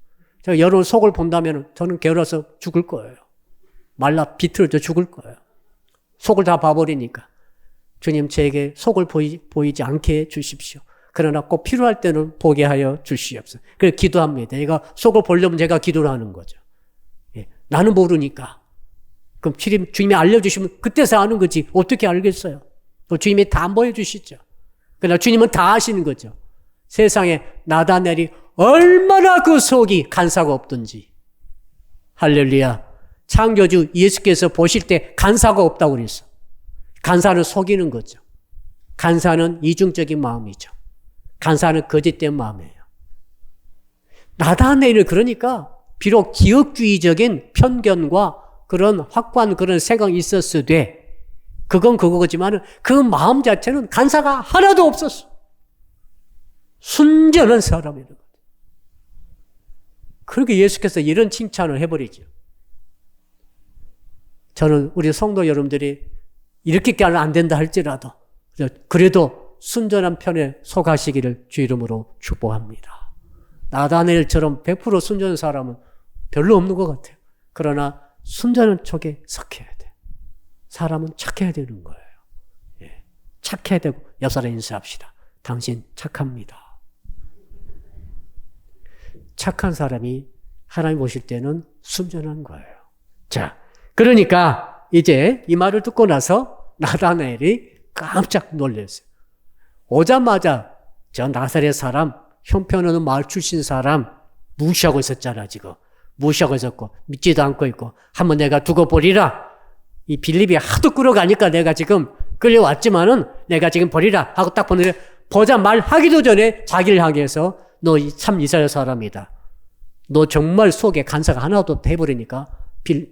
제가 여러분 속을 본다면 저는 괴로워서 죽을 거예요. 말라 비틀어져 죽을 거예요. 속을 다 봐버리니까. 주님 저에게 속을 보이지 않게 해 주십시오. 그러나 꼭 필요할 때는 보게 하여 주시옵소서. 그래서 기도합니다. 제가 속을 보려면 제가 기도를 하는 거죠. 예, 나는 모르니까. 그럼 주님이 알려주시면 그때서 아는 거지. 어떻게 알겠어요? 또 주님이 다 안 보여주시죠. 그러나 주님은 다 아시는 거죠. 세상에 나다넬이 얼마나 그 속이 간사가 없던지. 할렐루야. 창조주 예수께서 보실 때 간사가 없다고 그랬어. 간사는 속이는 거죠. 간사는 이중적인 마음이죠. 간사는 거짓된 마음이에요. 나다넬은 그러니까 비록 기업주의적인 편견과 그런 확고한 그런 생각이 있었으되 그건 그거지만 그 마음 자체는 간사가 하나도 없었어. 순전한 사람이라는 거죠. 그렇게 예수께서 이런 칭찬을 해버리죠. 저는 우리 성도 여러분들이 이렇게까지는 안 된다 할지라도 그래도 순전한 편에 속하시기를 주 이름으로 축복합니다. 나다넬처럼 100% 순전한 사람은 별로 없는 것 같아요. 그러나 순전한 쪽에 속해야 돼. 사람은 착해야 되는 거예요. 예. 착해야 되고 옆 사람 인사합시다. 당신 착합니다. 착한 사람이 하나님 보실 때는 순전한 거예요. 자, 그러니까 이제 이 말을 듣고 나서 나다넬이 깜짝 놀랐어요. 오자마자 저 나사렛 사람, 형편없는 마을 출신 사람 무시하고 있었잖아 지금. 무시하고 있었고 믿지도 않고 있고 한번 내가 두고 보리라. 이 빌립이 하도 끌어가니까 내가 지금 끌려왔지만은 내가 지금 보리라 하고 딱 보는데 보자 말하기도 전에 자기를 향해서 너 참 이스라엘 사람이다. 너 정말 속에 간사가 하나도 없다 해버리니까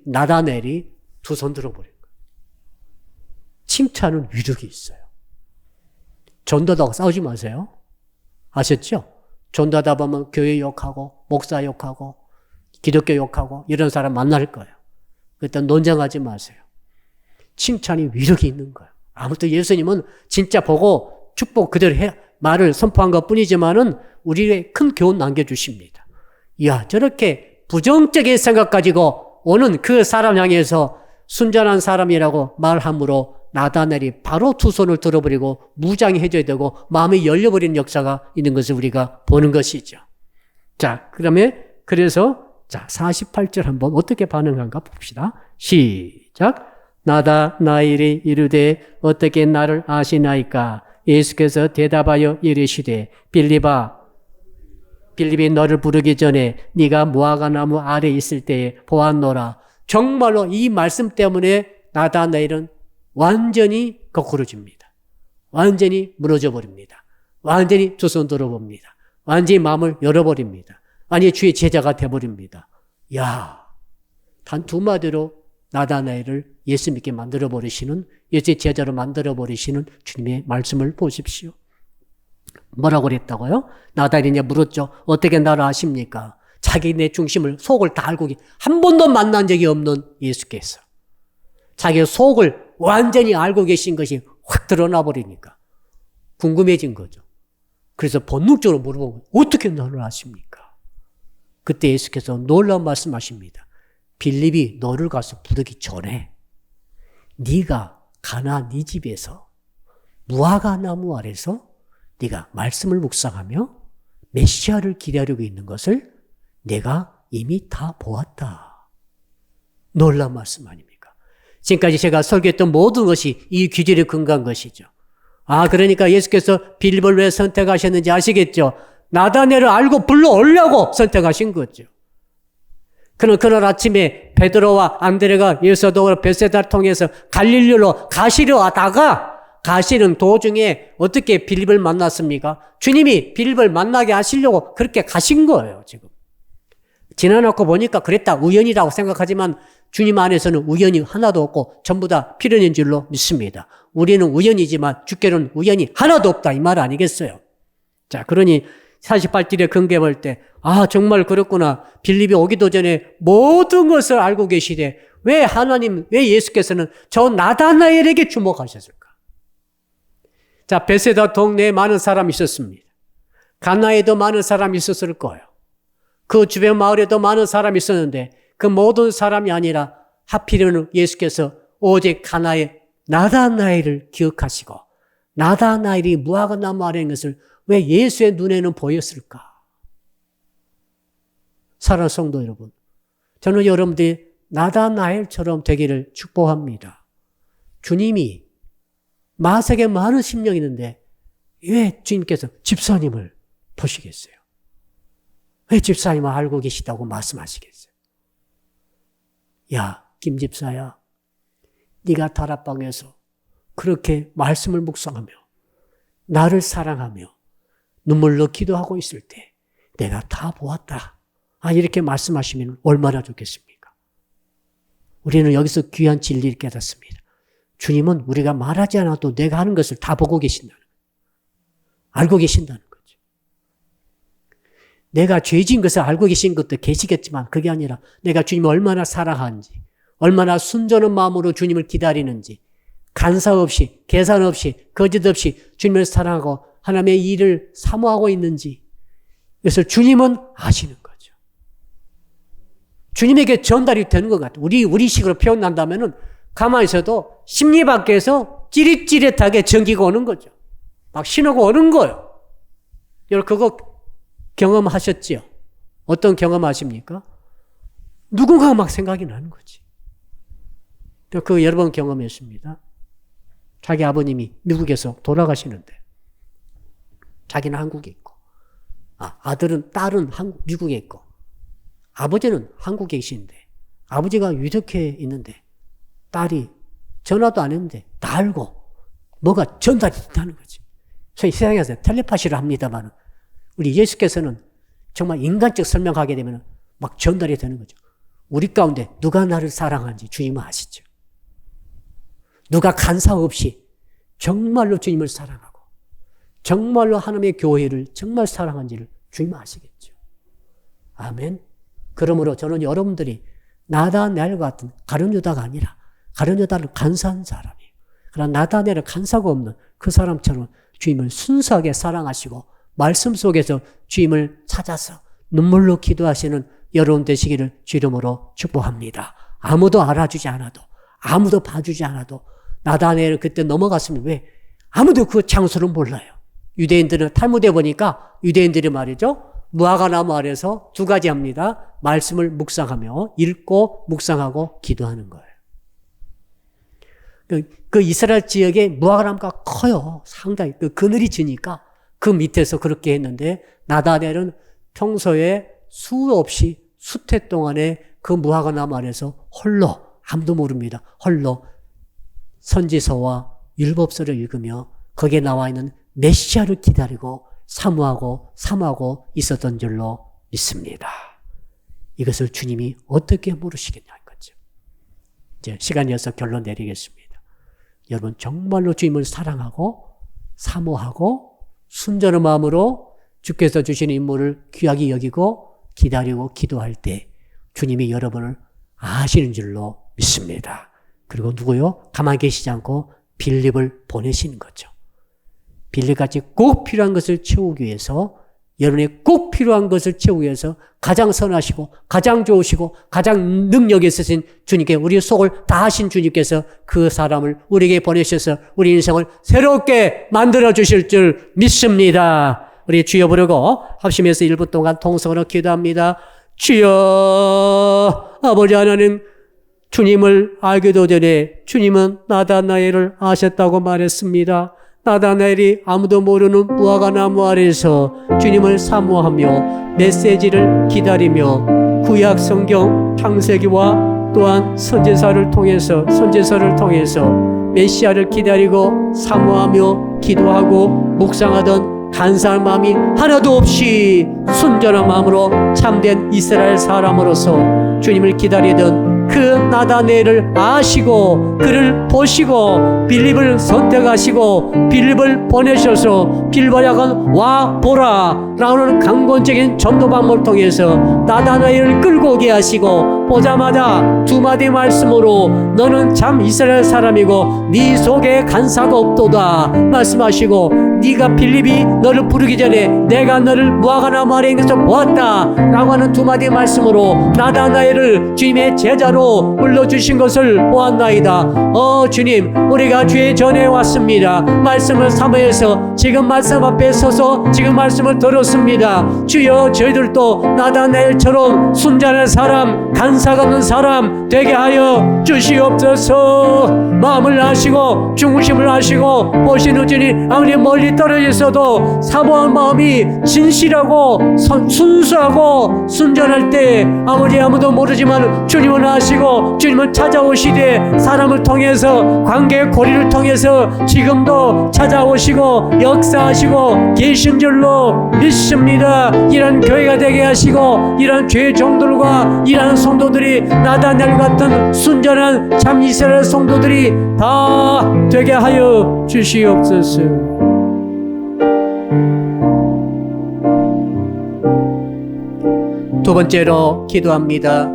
나다넬이 두 손 들어버린 거예요. 칭찬은 위력이 있어요. 전도하다가 싸우지 마세요. 아셨죠? 전도하다 보면 교회 욕하고 목사 욕하고 기독교 욕하고 이런 사람 만날 거예요. 일단 논쟁하지 마세요. 칭찬이 위력이 있는 거예요. 아무튼 예수님은 진짜 보고 축복 그대로 말을 선포한 것 뿐이지만은 우리에게 큰 교훈 남겨주십니다. 이야, 저렇게 부정적인 생각 가지고 오는 그 사람 향해서 순전한 사람이라고 말함으로 나다넬이 바로 두 손을 들어버리고 무장해줘야 되고 마음이 열려버리는 역사가 있는 것을 우리가 보는 것이죠. 자, 그래서 48절 한번 어떻게 반응한가 봅시다. 시작. 나다나엘이 이르되 어떻게 나를 아시나이까? 예수께서 대답하여 이르시되 빌립이 너를 부르기 전에 네가 무화과 나무 아래 있을 때에 보았노라. 정말로 이 말씀 때문에 나다나엘은 완전히 거꾸로집니다. 완전히 무너져 버립니다. 완전히 두 손 들어봅니다. 완전히 마음을 열어버립니다. 아니 주의 제자가 되어버립니다. 야, 단 두 마디로 나다나엘을 예수 믿게 만들어버리시는, 예수의 제자로 만들어버리시는 주님의 말씀을 보십시오. 뭐라고 그랬다고요? 나다나엘이 물었죠. 어떻게 나를 아십니까? 자기 내 중심을, 속을 다 알고 한 번도 만난 적이 없는 예수께서 자기 속을 완전히 알고 계신 것이 확 드러나 버리니까 궁금해진 거죠. 그래서 본능적으로 물어보고 어떻게 나를 아십니까? 그때 예수께서 놀라운 말씀하십니다. 빌립이 너를 가서 부르기 전에 네가 가나 네 집에서 무화과 나무 아래서 네가 말씀을 묵상하며 메시아를 기다리고 있는 것을 내가 이미 다 보았다. 놀라운 말씀 아닙니까? 지금까지 제가 설교했던 모든 것이 이 귀절에 근거한 것이죠. 그러니까 예수께서 빌립을 왜 선택하셨는지 아시겠죠? 나다나엘을 알고 불러오려고 선택하신 거죠. 그날 아침에 베드로와 안드레가 예수도 베세다를 통해서 갈릴리로 가시려 하다가 가시는 도중에 어떻게 빌립을 만났습니까? 주님이 빌립을 만나게 하시려고 그렇게 가신 거예요, 지금. 지나놓고 보니까 그랬다, 우연이라고 생각하지만 주님 안에서는 우연이 하나도 없고 전부 다 필연인 줄로 믿습니다. 우리는 우연이지만 주께는 우연이 하나도 없다, 이 말 아니겠어요? 자, 그러니 48절에 근거해 볼 때, 정말 그렇구나. 빌립이 오기도 전에 모든 것을 알고 계시되 왜 예수께서는 저 나다나엘에게 주목하셨을까? 자, 베세다 동네에 많은 사람이 있었습니다. 가나에도 많은 사람이 있었을 거예요. 그 주변 마을에도 많은 사람이 있었는데 그 모든 사람이 아니라 하필이면 예수께서 오직 가나의 나다나엘을 기억하시고 나다나엘이 무화과 나무 아래인 것을 왜 예수의 눈에는 보였을까? 사랑하는 성도 여러분, 저는 여러분들이 나다나엘처럼 되기를 축복합니다. 주님이 마색에 많은 심령이 있는데 왜 주님께서 집사님을 보시겠어요? 왜 집사님을 알고 계시다고 말씀하시겠어요? 야, 김 집사야, 네가 다락방에서 그렇게 말씀을 묵상하며 나를 사랑하며 눈물로 기도하고 있을 때 내가 다 보았다. 이렇게 말씀하시면 얼마나 좋겠습니까? 우리는 여기서 귀한 진리를 깨닫습니다. 주님은 우리가 말하지 않아도 내가 하는 것을 다 보고 계신다는 거예요. 알고 계신다는 거죠. 내가 죄진 것을 알고 계신 것도 계시겠지만 그게 아니라 내가 주님을 얼마나 사랑하는지, 얼마나 순전한 마음으로 주님을 기다리는지, 간사 없이, 계산 없이, 거짓 없이 주님을 사랑하고 하나님의 일을 사모하고 있는지, 그래서 주님은 아시는 거죠. 주님에게 전달이 되는 것 같아요. 우리식으로 표현한다면은 가만히 있어도 심리 밖에서 찌릿찌릿하게 전기가 오는 거죠. 막 신호가 오는 거예요. 여러분 그거 경험하셨지요? 어떤 경험하십니까? 누군가가 막 생각이 나는 거지. 그거 여러 번 경험했습니다. 자기 아버님이 미국에서 돌아가시는데 자기는 한국에 있고 딸은 미국에 있고 아버지는 한국에 계시는데 아버지가 유력해 있는데 딸이 전화도 안 했는데 다 알고 뭐가 전달이 된다는 거지. 소위 세상에서 텔레파시를 합니다만 우리 예수께서는 정말 인간적 설명하게 되면 막 전달이 되는 거죠. 우리 가운데 누가 나를 사랑하는지 주님은 아시죠. 누가 간사 없이 정말로 주님을 사랑하고 정말로 하나님의 교회를 정말 사랑하는지를 주님은 아시겠죠. 아멘. 그러므로 저는 여러분들이 나다나엘 같은 가룟 유다가 아니라 가룟 유다는 간사한 사람이에요. 그러나 나다나엘은 간사가 없는 그 사람처럼 주님을 순수하게 사랑하시고 말씀 속에서 주님을 찾아서 눈물로 기도하시는 여러분 되시기를 주 이름으로 축복합니다. 아무도 알아주지 않아도 아무도 봐주지 않아도 나다나엘은 그때 넘어갔으면 왜? 아무도 그 장소를 몰라요. 유대인들은 탈무드에 보니까 유대인들이 말이죠. 무화과 나무 아래서 두 가지 합니다. 말씀을 묵상하며 읽고 묵상하고 기도하는 거예요. 그 이스라엘 지역에 무화과 나무가 커요. 상당히 그늘이 지니까 그 밑에서 그렇게 했는데 나다나엘은 평소에 수없이 수태 동안에 그 무화과 나무 아래서 홀로 아무도 모릅니다. 홀로 선지서와 율법서를 읽으며 거기에 나와 있는 메시아를 기다리고 사모하고 있었던 줄로 믿습니다. 이것을 주님이 어떻게 물으시겠냐는 거죠. 이제 시간이 어서 결론 내리겠습니다. 여러분 정말로 주님을 사랑하고 사모하고 순전한 마음으로 주께서 주신 인물을 귀하게 여기고 기다리고 기도할 때 주님이 여러분을 아시는 줄로 믿습니다. 그리고 누구요? 가만히 계시지 않고 빌립을 보내시는 거죠. 빌립같이 꼭 필요한 것을 채우기 위해서 여러분의 꼭 필요한 것을 채우기 위해서 가장 선하시고 가장 좋으시고 가장 능력이 있으신 주님께 우리 속을 다 하신 주님께서 그 사람을 우리에게 보내셔서 우리 인생을 새롭게 만들어 주실 줄 믿습니다. 우리 주여 부르고 합심해서 1분 동안 통성으로 기도합니다. 주여 아버지 하나님 주님을 알기도 전에 주님은 나다나엘을 아셨다고 말했습니다. 나다나엘이 아무도 모르는 무화과나무 아래에서 주님을 사모하며 메시지를 기다리며 구약 성경 창세기와 또한 선지서를 통해서 메시아를 기다리고 사모하며 기도하고 묵상하던 간사한 마음이 하나도 없이 순전한 마음으로 참된 이스라엘 사람으로서 주님을 기다리던 그 나다나엘을 아시고 그를 보시고 빌립을 선택하시고 빌립을 보내셔서 빌바약은 와 보라 라는 강권적인 전도 방법을 통해서 나다나엘을 끌고 오게 하시고 보자마자 두 마디 말씀으로 너는 참 이스라엘 사람이고 네 속에 간사가 없도다 말씀하시고 네가 빌립이 너를 부르기 전에 내가 너를 무화과나무 아래에 있는 것을 보았다 라고 하는 두 마디 말씀으로 나다나엘을 주님의 제자로 불러주신 것을 보았나이다. 주님 우리가 주의 전에 왔습니다. 말씀을 사모해서 지금 말씀 앞에 서서 지금 말씀을 들었습니다. 주여 저희들도 나다나엘처럼 순전한 사람 간사가 없는 사람 되게 하여 주시옵소서. 마음을 아시고 중심을 아시고 보시는 주님 아무리 멀리 떨어져 있어도 사모한 마음이 진실하고 순수하고 순전할 때 아무리 아무도 모르지만 주님은 아시고 주님은 찾아오시되 사람을 통해서 관계 고리를 통해서 지금도 찾아오시고 역사하시고 계신 줄로 믿습니다. 이런 교회가 되게 하시고 이런 교회 종들과 이런 성도들이 나다나엘 같은 순전한 참 이스라엘 성도들이 다 되게 하여 주시옵소서. 두 번째로 기도합니다.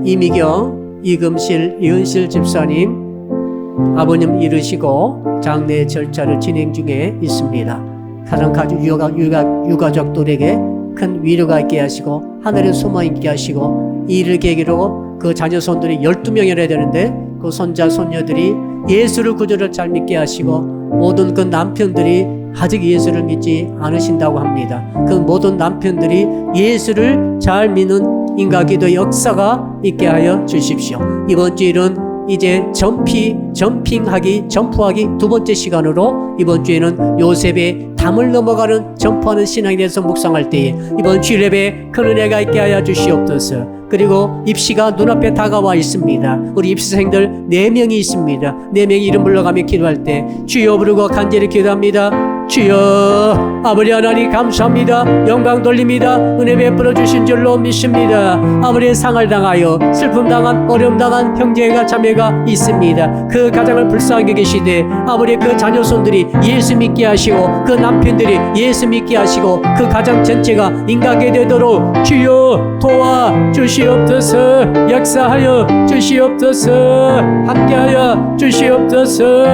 이미경, 이금실, 이은실 집사님 아버님 이르시고 장례 절차를 진행 중에 있습니다. 가정 가족 유가족들에게 큰 위로가 있게 하시고 하늘의 소망 있게 하시고 이 일을 계기로 그 자녀손들이 12명이나 되는데 그 손자 손녀들이 예수를 구주를 잘 믿게 하시고 모든 그 남편들이 아직 예수를 믿지 않으신다고 합니다. 그 모든 남편들이 예수를 잘 믿는 인가기도 역사가 있게 하여 주십시오. 이번 주일은 이제 점프하기 두 번째 시간으로 이번 주에는 요셉의 담을 넘어가는 점프하는 신앙에 대해서 묵상할 때에 이번 주일 예배에 큰 은혜가 있게 하여 주시옵소서. 그리고 입시가 눈앞에 다가와 있습니다. 우리 입시생들 4명이 있습니다. 4명이 이름 불러가며 기도할 때 주여 부르고 간절히 기도합니다. 주여 아버지 하나님 감사합니다. 영광 돌립니다. 은혜 베풀어 주신 줄로 믿습니다. 아버지의 상을 당하여 슬픔 당한 어려움 당한 형제가 자매가 있습니다. 그 가정을 불쌍하게 계시되 아버지 그 자녀손들이 예수 믿게 하시고 그 남편들이 예수 믿게 하시고 그 가정 전체가 인가게 되도록 주여 도와 주시옵소서. 역사하여 주시옵소서. 함께하여 주시옵소서.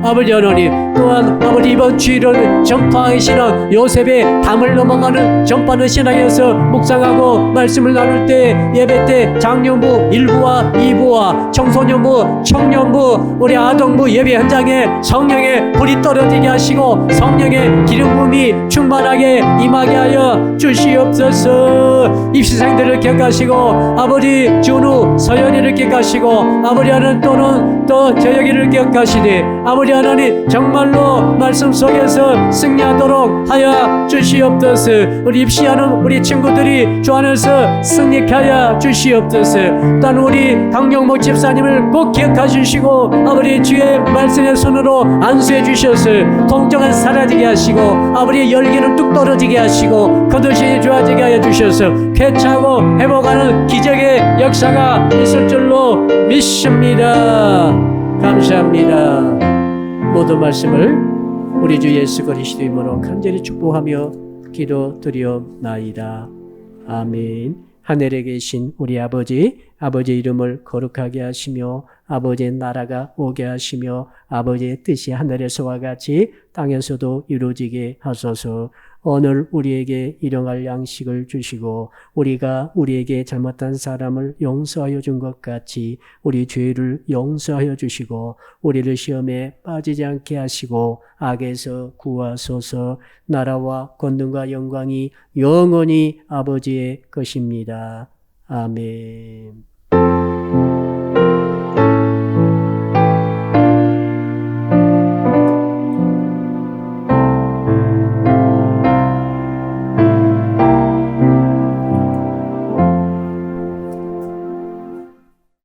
아버지 하나님 또한 아버지 이번 주일은 점파의 신앙 요셉의 담을 넘어가는 점파하는 신앙에서 묵상하고 말씀을 나눌 때 예배 때 장년부 1부와 2부와 청소년부 청년부 우리 아동부 예배 현장에 성령의 불이 떨어지게 하시고 성령의 기름 부음이 충만하게 임하게 하여 주시옵소서. 입시생들을 기억하시고 아버지 준우 서연이를 기억하시고 아버지 하나님 또는 또 저녁이를 기억하시되 아버지 하나님 정말로 말씀 속에서 안에서 승리하도록 하여 주시옵소서. 우리 입시하는 우리 친구들이 주 안에서 승리케 하여 주시옵소서. 또한 우리 강경목 집사님을 꼭 기억하시고 아버지 주의 말씀의 손으로 안수해 주셔서 통증은 사라지게 하시고 아버지 열기는 뚝 떨어지게 하시고 거듭신이 좋아지게 하여 주셔서 쾌차고 회복하는 기적의 역사가 있을 줄로 믿습니다. 감사합니다. 모든 말씀을 우리 주 예수 그리스도 이름으로 간절히 축복하며 기도드리옵나이다. 아멘. 하늘에 계신 우리 아버지, 아버지의 이름을 거룩하게 하시며 아버지의 나라가 오게 하시며 아버지의 뜻이 하늘에서와 같이 땅에서도 이루어지게 하소서. 오늘 우리에게 일용할 양식을 주시고 우리가 우리에게 잘못한 사람을 용서하여 준 것 같이 우리 죄를 용서하여 주시고 우리를 시험에 빠지지 않게 하시고 악에서 구하소서. 나라와 권능과 영광이 영원히 아버지의 것입니다. 아멘.